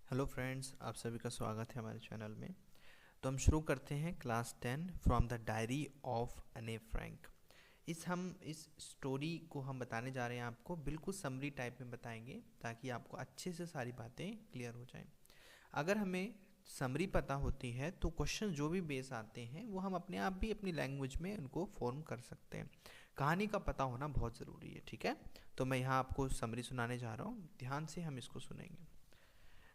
Hello friends, आप सभी का स्वागत है हमारे चैनल में। तो हम शुरू करते हैं class 10 from the diary of अने फ्रैंक। इस स्टोरी को हम बताने जा रहे हैं, आपको बिल्कुल समरी टाइप में बताएंगे ताकि आपको अच्छे से सारी बातें क्लियर हो जाएं। अगर हमें समरी पता होती है तो क्वेश्चन जो भी बेस आते हैं वो हम अपने आप भी अपनी लैंग्वेज में उनको फॉर्म कर सकते हैं। कहानी का पता होना बहुत ज़रूरी है, ठीक है। तो मैं यहाँ आपको समरी सुनाने जा रहा हूँ, ध्यान से हम इसको सुनेंगे।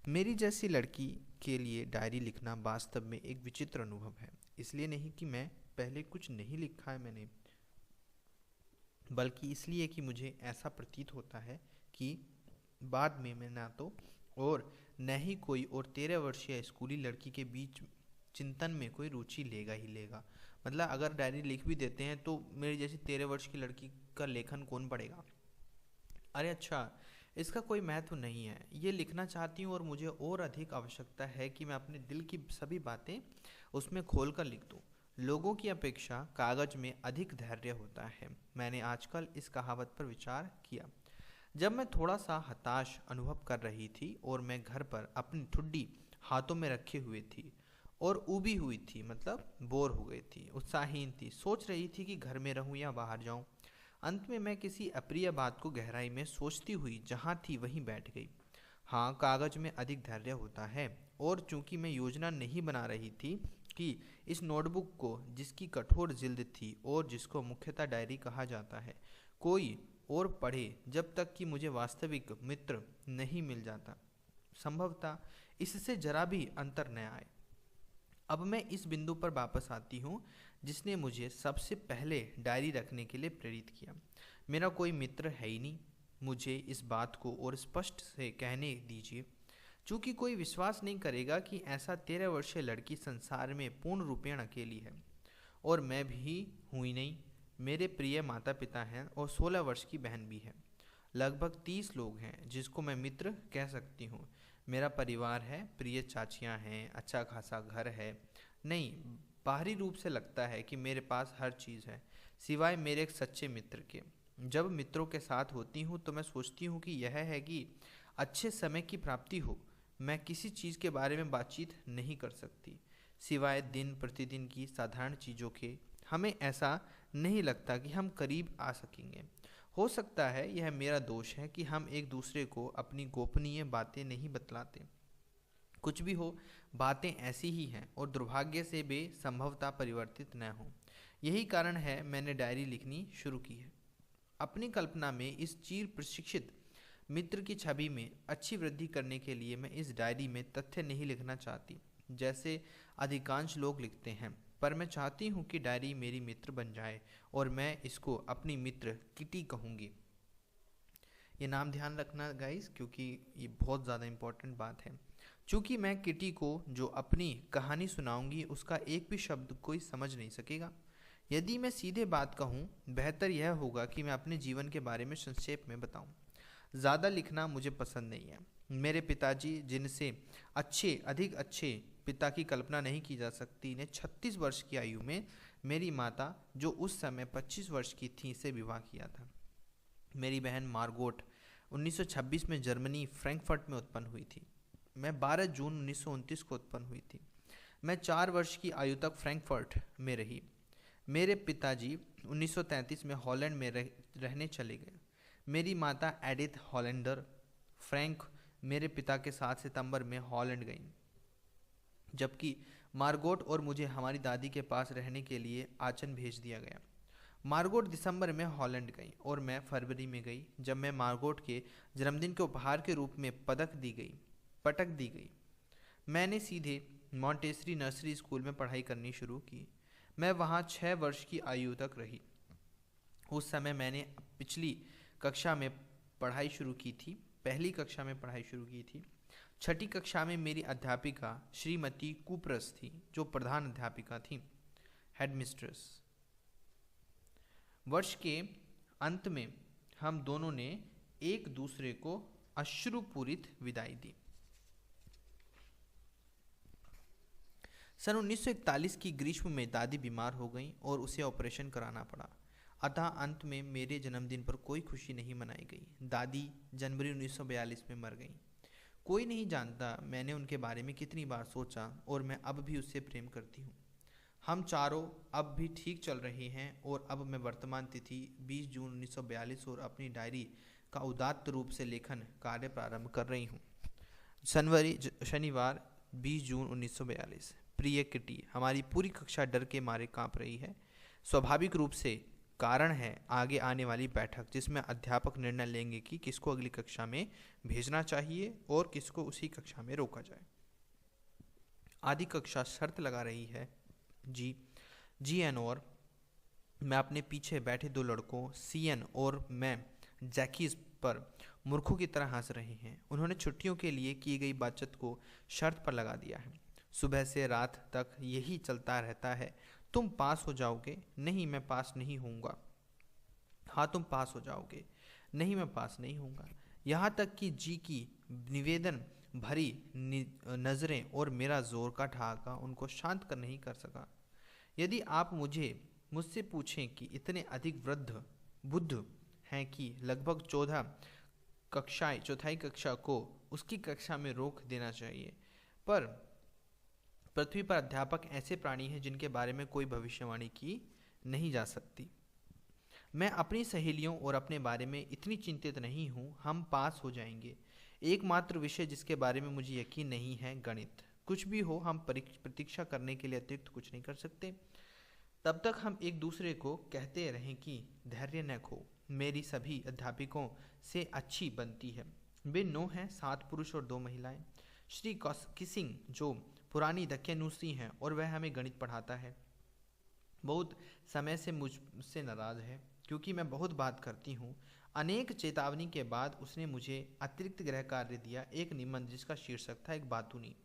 मेरी जैसी लड़की के लिए डायरी लिखना वास्तव में एक विचित्र अनुभव है। इसलिए नहीं कि मैं पहले कुछ नहीं लिखा है मैंने, बल्कि इसलिए कि मुझे ऐसा प्रतीत होता है कि बाद में मैं ना तो और न ही कोई और 13 वर्षीय स्कूली लड़की के बीच चिंतन में कोई रुचि लेगा ही लेगा। मतलब अगर डायरी लिख भी देते हैं तो मेरी जैसी 13 वर्ष की लड़की का लेखन कौन पढ़ेगा। अरे अच्छा, इसका कोई महत्व नहीं है। ये लिखना चाहती हूँ और मुझे और अधिक आवश्यकता है कि मैं अपने दिल की सभी बातें उसमें खोल कर लिख दूँ। लोगों की अपेक्षा कागज में अधिक धैर्य होता है। मैंने आजकल इस कहावत पर विचार किया जब मैं थोड़ा सा हताश अनुभव कर रही थी और मैं घर पर अपनी ठुड्डी हाथों में रखे हुए थी और ऊबी हुई थी, मतलब बोर हो गई थी, उत्साहहीन थी, सोच रही थी कि घर में रहूं या बाहर जाऊं। अंत में मैं किसी अप्रिय बात को गहराई में सोचती हुई जहाँ थी वहीं बैठ गई। हाँ, कागज में अधिक धैर्य होता है। और चूंकि मैं योजना नहीं बना रही थी कि इस नोटबुक को, जिसकी कठोर जिल्द थी और जिसको मुख्यतः डायरी कहा जाता है, कोई और पढ़े जब तक कि मुझे वास्तविक मित्र नहीं मिल जाता, संभवतः इससे जरा भी अंतर न आए। अब मैं इस बिंदु पर वापस आती हूँ जिसने मुझे सबसे पहले डायरी रखने के लिए प्रेरित किया। मेरा कोई मित्र है ही नहीं। मुझे इस बात को और स्पष्ट से कहने दीजिए, चूँकि कोई विश्वास नहीं करेगा कि ऐसा 13 वर्षीय लड़की संसार में पूर्ण रूपेण अकेली है। और मैं भी हूँ ही नहीं, मेरे प्रिय माता पिता हैं और 16 वर्ष की बहन भी है। लगभग 30 लोग हैं जिसको मैं मित्र कह सकती हूँ। मेरा परिवार है, प्रिय चाचियाँ हैं, अच्छा खासा घर है। नहीं, बाहरी रूप से लगता है कि मेरे पास हर चीज़ है सिवाय मेरे एक सच्चे मित्र के। जब मित्रों के साथ होती हूँ तो मैं सोचती हूँ कि यह है कि अच्छे समय की प्राप्ति हो। मैं किसी चीज़ के बारे में बातचीत नहीं कर सकती सिवाय दिन प्रतिदिन की साधारण चीज़ों के। हमें ऐसा नहीं लगता कि हम करीब आ सकेंगे। हो सकता है यह मेरा दोष है कि हम एक दूसरे को अपनी गोपनीय बातें नहीं बतलाते। कुछ भी हो, बातें ऐसी ही हैं और दुर्भाग्य से वे संभवतः परिवर्तित न हों। यही कारण है मैंने डायरी लिखनी शुरू की है। अपनी कल्पना में इस चीर प्रशिक्षित मित्र की छवि में अच्छी वृद्धि करने के लिए मैं इस डायरी में तथ्य नहीं लिखना चाहती जैसे अधिकांश लोग लिखते हैं, पर मैं चाहती हूँ कि डायरी मेरी मित्र बन जाए और मैं इसको अपनी मित्र किटी कहूँगी। ये नाम ध्यान रखना गाइस, क्योंकि ये बहुत ज़्यादा इम्पोर्टेंट बात है। चूँकि मैं किटी को जो अपनी कहानी सुनाऊंगी उसका एक भी शब्द कोई समझ नहीं सकेगा। यदि मैं सीधे बात कहूँ, बेहतर यह होगा कि मैं अपने जीवन के बारे में संक्षेप में बताऊँ। ज़्यादा लिखना मुझे पसंद नहीं है। मेरे पिताजी, जिनसे अधिक अच्छे पिता की कल्पना नहीं की जा सकती, ने 36 वर्ष की आयु में मेरी माता, जो उस समय 25 वर्ष की थी, से विवाह किया था। मेरी बहन मार्गोट 1926 में जर्मनी फ्रैंकफर्ट में उत्पन्न हुई थी। मैं 12 जून 1929 को उत्पन्न हुई थी। मैं 4 वर्ष की आयु तक फ्रैंकफर्ट में रही। मेरे पिताजी 1933 में हॉलैंड में रहने चले गए। मेरी माता एडिथ हॉलैंडर फ्रैंक मेरे पिता के साथ सितंबर में हॉलैंड गईं, जबकि मार्गोट और मुझे हमारी दादी के पास रहने के लिए आचन भेज दिया गया। मार्गोट दिसंबर में हॉलैंड गई और मैं फरवरी में गई, जब मैं मार्गोट के जन्मदिन के उपहार के रूप में पटक दी गई। मैंने सीधे मॉन्टेसरी नर्सरी स्कूल में पढ़ाई करनी शुरू की। मैं वहाँ 6 वर्ष की आयु तक रही। उस समय मैंने पिछली कक्षा में पढ़ाई शुरू की थी पहली कक्षा में पढ़ाई शुरू की थी। छठी कक्षा में मेरी अध्यापिका श्रीमती कुप्रस थी, जो प्रधान अध्यापिका थी, हेडमिस्ट्रेस। वर्ष के अंत में हम दोनों ने एक दूसरे को अश्रुपूरित विदाई दी। सन 1941 की ग्रीष्म में दादी बीमार हो गईं और उसे ऑपरेशन कराना पड़ा। अतः अंत में मेरे जन्मदिन पर कोई खुशी नहीं मनाई गई। दादी जनवरी 1942 में मर गईं। कोई नहीं जानता मैंने उनके बारे में कितनी बार सोचा और मैं अब भी उससे प्रेम करती हूँ। हम चारों अब भी ठीक चल रहे हैं और अब मैं वर्तमान तिथि 20 जून 1942 और अपनी डायरी का उदात्त रूप से लेखन कार्य प्रारंभ कर रही हूँ। शनिवार 20 जून 1942। प्रिय किटी, हमारी पूरी कक्षा डर के मारे कांप रही है। स्वाभाविक रूप से कारण है आगे आने वाली बैठक, जिसमें अध्यापक निर्णय लेंगे कि किसको अगली कक्षा में भेजना चाहिए और किसको उसी कक्षा में रोका जाए। आदि कक्षा शर्त लगा रही है। जी एन और मैं अपने पीछे बैठे दो लड़कों सी एन और मैं जैकीज पर मूर्खों की तरह हंस रहे हैं। उन्होंने छुट्टियों के लिए की गई बातचीत को शर्त पर लगा दिया है। सुबह से रात तक यही चलता रहता है। तुम पास हो जाओगे। नहीं, मैं पास नहीं होऊंगा। हाँ, तुम पास हो जाओगे। नहीं, मैं पास नहीं होऊंगा। यहाँ तक कि जी की निवेदन भरी नज़रें और मेरा जोर का ठहाका उनको शांत कर नहीं कर सका। यदि आप मुझसे पूछें कि इतने अधिक वृद्ध बुद्ध हैं कि लगभग चौथाई कक्षा को उसकी कक्षा में रोक देना चाहिए, पर पृथ्वी पर अध्यापक ऐसे प्राणी हैं जिनके बारे में कोई भविष्यवाणी की नहीं जा सकती। मैं अपनी सहेलियों और अपने बारे में इतनी चिंतित नहीं हूँ। हम पास हो जाएंगे। एकमात्र विषय जिसके बारे में मुझे यकीन नहीं है गणित। कुछ भी हो, हम प्रतीक्षा करने के लिए अतिरिक्त कुछ नहीं कर सकते। तब तक हम एक दूसरे को कहते रहें कि धैर्य न खो। मेरी सभी अध्यापकों से अच्छी बनती है। वे 9 हैं, 7 पुरुष और 2 महिलाएं। श्री किसिंग जो पुरानी दक्यानूसी हैं और वह हमें गणित पढ़ाता है, बहुत समय से मुझसे नाराज है क्योंकि मैं बहुत बात करती हूँ। अनेक चेतावनी के बाद उसने मुझे अतिरिक्त गृह कार्य दिया, एक निबंध जिसका शीर्षक था एक बातूनी।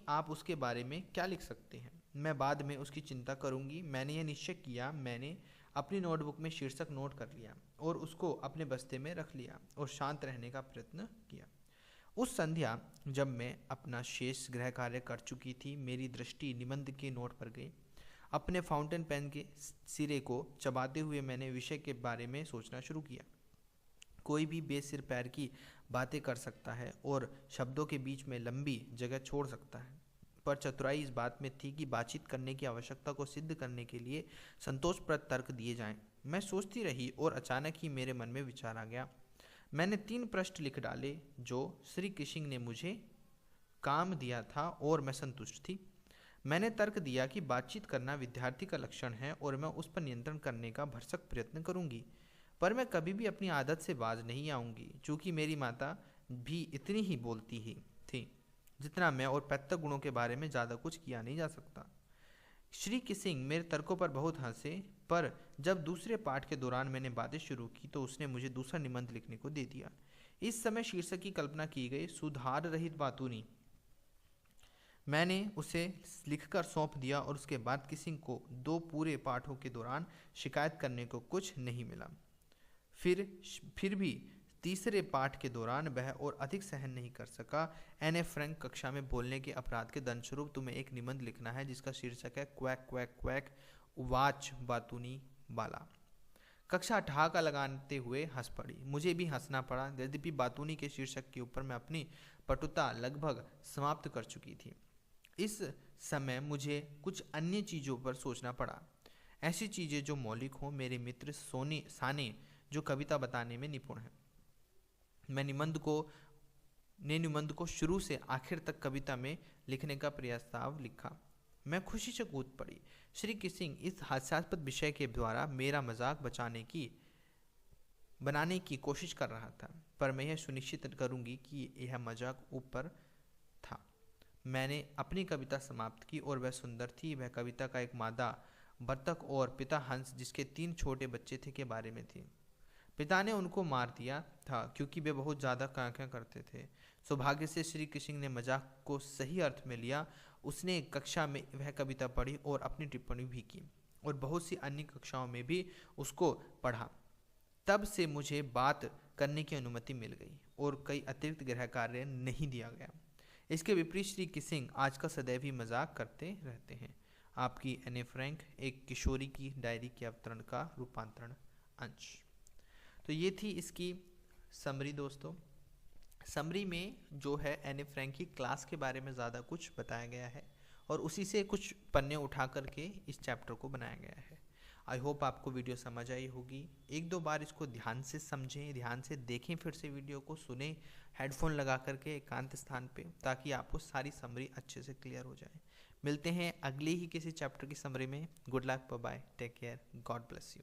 आप उसके बारे में क्या लिख सकते हैं? मैं बाद में उसकी चिंता करूंगी। मैंने यह निश्चय किया। मैंने अपनी नोटबुक में शीर्षक नोट कर लिया और उसको अपने बस्ते में रख लिया और शांत रहने का प्रयत्न किया। उस संध्या जब मैं अपना शेष गृह कार्य कर चुकी थी, मेरी दृष्टि निबंध के नोट पर गई। अपने फाउंटेन पेन के सिरे को चबाते हुए मैंने विषय के बारे में सोचना शुरू किया। कोई भी बेसिर पैर की बातें कर सकता है और शब्दों के बीच में लंबी जगह छोड़ सकता है, पर चतुराई इस बात में थी कि बातचीत करने की आवश्यकता को सिद्ध करने के लिए संतोषप्रद तर्क दिए जाएं। मैं सोचती रही और अचानक ही मेरे मन में विचार आ गया। मैंने 3 पृष्ठ लिख डाले जो श्री किशिंग ने मुझे काम दिया था और मैं संतुष्ट थी। मैंने तर्क दिया कि बातचीत करना विद्यार्थी का लक्षण है और मैं उस पर नियंत्रण करने का भरसक प्रयत्न करूंगी, पर मैं कभी भी अपनी आदत से बाज नहीं आऊंगी। चूँकि मेरी माता भी इतनी ही बोलती ही थी जितना मैं, और पैतृक गुणों के बारे में ज़्यादा कुछ किया नहीं जा सकता। श्री किसिंग मेरे तर्कों पर बहुत हंसे, पर जब दूसरे पाठ के दौरान मैंने बातें शुरू की तो उसने मुझे दूसरा निबंध लिखने को दे दिया। इस समय शीर्षक की कल्पना की गई, सुधार रहित बातूनी। मैंने उसे लिखकर सौंप दिया और उसके बाद किसिंग को 2 पूरे पाठों के दौरान शिकायत करने को कुछ नहीं मिला। फिर भी तीसरे पाठ के दौरान वह और अधिक सहन नहीं कर सका। एने फ्रैंक, कक्षा में बोलने के अपराध के दंडस्वरूप तुम्हें एक निबंध लिखना है जिसका शीर्षक है क्वैक क्वैक क्वैक उवाच बातूनी बाला। कक्षा ठहाका लगाते हुए हंस पड़ी। मुझे भी हंसना पड़ा। यद्यपि बातूनी के शीर्षक के ऊपर मैं अपनी पटुता लगभग समाप्त कर चुकी थी, इस समय मुझे कुछ अन्य चीज़ों पर सोचना पड़ा, ऐसी चीज़ें जो मौलिक हों। मेरे मित्र साने जो कविता बताने में निपुण है, मैं निबंध को शुरू से आखिर तक कविता में लिखने का प्रस्ताव लिखा। मैं खुशी से कूद पड़ी। श्री किसिंग इस हास्यास्पद विषय के द्वारा मेरा मजाक बनाने की कोशिश कर रहा था, पर मैं यह सुनिश्चित करूंगी कि यह मजाक ऊपर था। मैंने अपनी कविता समाप्त की और वह सुंदर थी। वह कविता का एक मादा बत्तख और पिता हंस जिसके 3 छोटे बच्चे थे के बारे में थी। पिता ने उनको मार दिया था क्योंकि वे बहुत ज़्यादा कांकें करते थे। सौभाग्य से श्री किशिंग ने मजाक को सही अर्थ में लिया। उसने कक्षा में वह कविता पढ़ी और अपनी टिप्पणी भी की और बहुत सी अन्य कक्षाओं में भी उसको पढ़ा। तब से मुझे बात करने की अनुमति मिल गई और कई अतिरिक्त गृह कार्य नहीं दिया गया। इसके विपरीत श्री किसिंग आजकल सदैव ही मजाक करते रहते हैं। आपकी एने फ्रैंक, एक किशोरी की डायरी के अवतरण का रूपांतरण अंश। तो ये थी इसकी समरी दोस्तों। समरी में जो है एनी फ्रैंक की क्लास के बारे में ज़्यादा कुछ बताया गया है और उसी से कुछ पन्ने उठा करके इस चैप्टर को बनाया गया है। आई होप आपको वीडियो समझ आई होगी। एक दो बार इसको ध्यान से समझें, ध्यान से देखें, फिर से वीडियो को सुने हेडफोन लगा करके एकांत स्थान पे, ताकि आपको सारी समरी अच्छे से क्लियर हो जाए। मिलते हैं अगले ही किसी चैप्टर की समरी में। Good luck, bye bye, take care, God bless you.